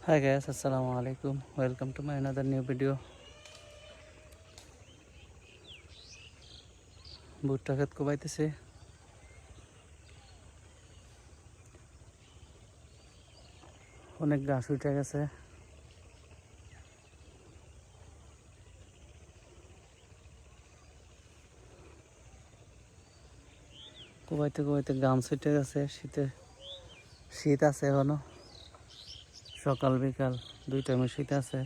Hi guys, assalamu alaikum. Welcome to my another new video. ভুট্টা ক্ষেত কোবাইতেছে। অনেক ঘাস উঠে গেছে। কোবাইতে কোবাইতে গাম ছুটে গেছে। শীত আছে এখনো। সকাল বিকাল দুই টাইমে শীত আছে।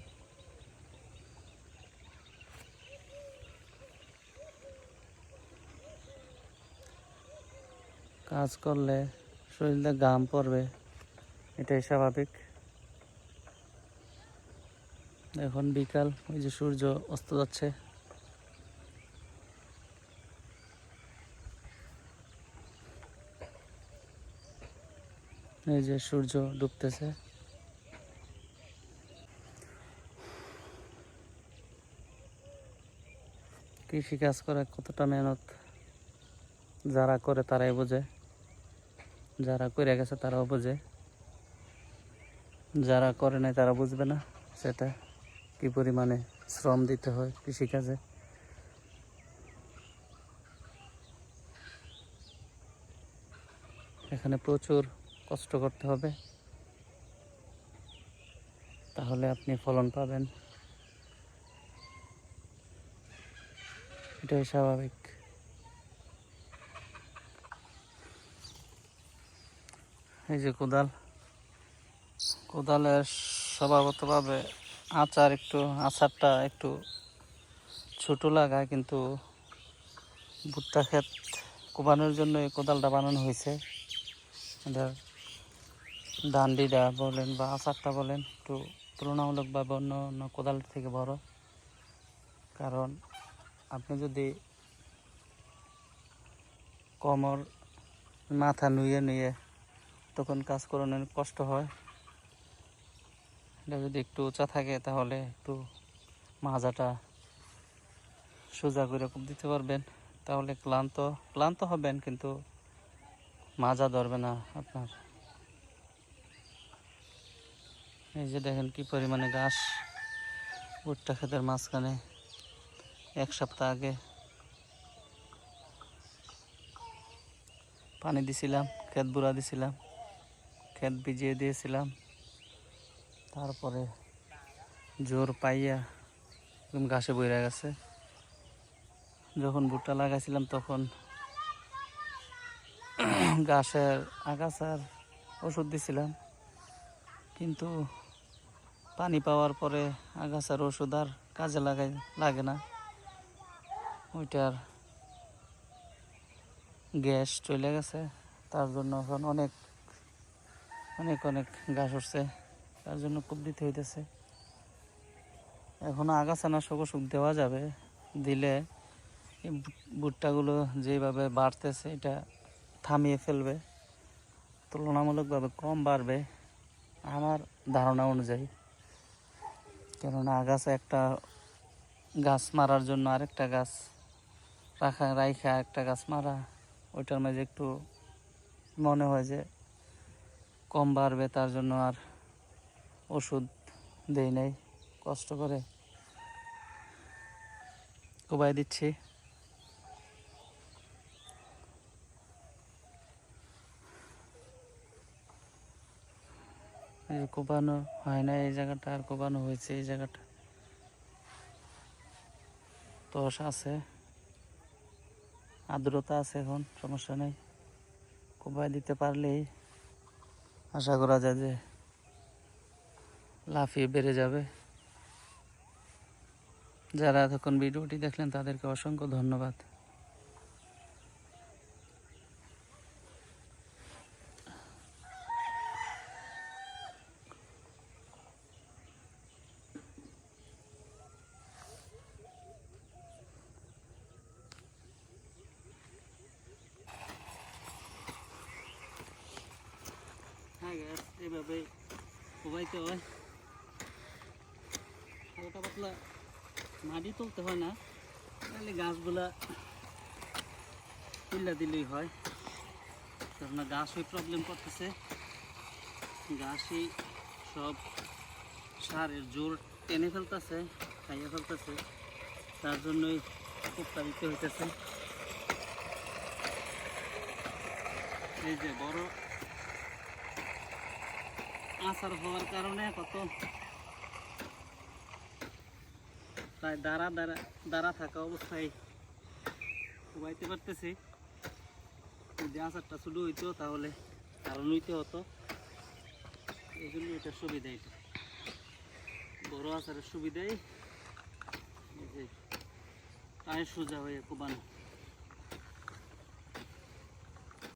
কাজ করলে শরীরে ঘাম পড়বে, এটাই স্বাভাবিক। এখন বিকাল, ওই যে সূর্য অস্ত যাচ্ছে। এই যে সূর্য ডুবতেছে। কৃষি কাজ করা কতটা মেহনত যারা করে তারাই বোঝে, যারা করে গেছে তারাও বোঝে, যারা করে নাই তারা বুঝবে না সেটা কি পরিমাণে শ্রম দিতে হয় কৃষিকাজে। এখানে প্রচুর কষ্ট করতে হবে, তাহলে আপনি ফলন পাবেন, এটাই স্বাভাবিক। এই যে কোদালের স্বভাবতভাবে আচারটা একটু ছোট লাগায়, কিন্তু ভুট্টা ক্ষেত কোবানোর জন্য এই কোদালটা বানানো হয়েছে। এটার ডান্ডিটা বলেন বা আচারটা বলেন একটু তুলনামূলকভাবে অন্য অন্য কোদাল থেকে বড়। কারণ আপনি যদি কোমর মাথা নুয়ে তখন কাজ করানো অনেক কষ্ট হয়। এটা যদি একটু উঁচা থাকে তাহলে একটু মাজাটা সোজা করে কোপ দিতে পারবেন, তাহলে ক্লান্ত হবেন কিন্তু মাজা ধরবে না আপনার। এই যে দেখেন কি পরিমাণে ঘাস ভুট্টা ক্ষেতের মাঝখানে। এক সপ্তাহ আগে পানি দিছিলাম, ক্ষেত বুড়া দিছিলাম, ক্ষেত ভিজিয়ে দিয়েছিলাম। তারপরে জোর পাইয়া ঘাসে বইরা গেছে। যখন ভুট্টা লাগাইছিলাম তখন ঘাসের আগাছার ওষুধ দিছিলাম, কিন্তু পানি পাওয়ার পরে আগাছার ওষুধ আর কাজে লাগে না। ওইটার গ্যাস চলে গেছে, তার জন্য এখন অনেক অনেক অনেক ঘাস উঠছে, তার জন্য কূপ দিতে হইতেছে। এখনও আগাছানাশক ওষুধ দেওয়া যাবে, দিলে এই ভুট্টাগুলো যেভাবে বাড়তেছে এটা থামিয়ে ফেলবে, তুলনামূলকভাবে কম বাড়বে আমার ধারণা অনুযায়ী। কেননা আগাছা একটা গাছ মারার জন্য আরেকটা গাছ রাইখা একটা গাছ মারা, ওইটার মাঝে একটু মনে হয় যে কম বাড়বে, তার জন্য আর ওষুধ দেই নাই, কষ্ট করে কোবাই দিচ্ছি। এই যে কোবানো হয় না এই জায়গাটা, আর কোবানো হয়েছে এই জায়গাটা। তস আছে, আর্দ্রতা আছে, এখন সমস্যা নেই। কোবাই দিতে পারলেই আশা করা যায় যে লাফিয়ে বেড়ে যাবে। যারা এতক্ষণ ভিডিওটি দেখলেন তাদেরকে অসংখ্য ধন্যবাদ। হ্যাঁ গ্যাস এভাবে কোবাইতে হয়, হালকা পাতলা মাটি তুলতে হয় না, তাহলে গাছগুলা তুলে দিলেই হয়। কারণ গাছ ওই প্রবলেম করতেছে, গাছই সব সারের জোর টেনে ফেলতেছে, খাইয়ে ফেলতেছে, তার জন্যই খুবটা দিতে হইতেছে। এই যে বড় আচার হওয়ার কারণে কত প্রায় দাঁড়া থাকা অবস্থায় খুবাইতে পারতেছি। যদি আচারটা শুরু হইতো তাহলে আরো নিতে হতো, এই জন্য এটা সুবিধা। এটা বড় আচারের সুবিধাই এই যে পায়ে সোজা হয়ে কোবানো।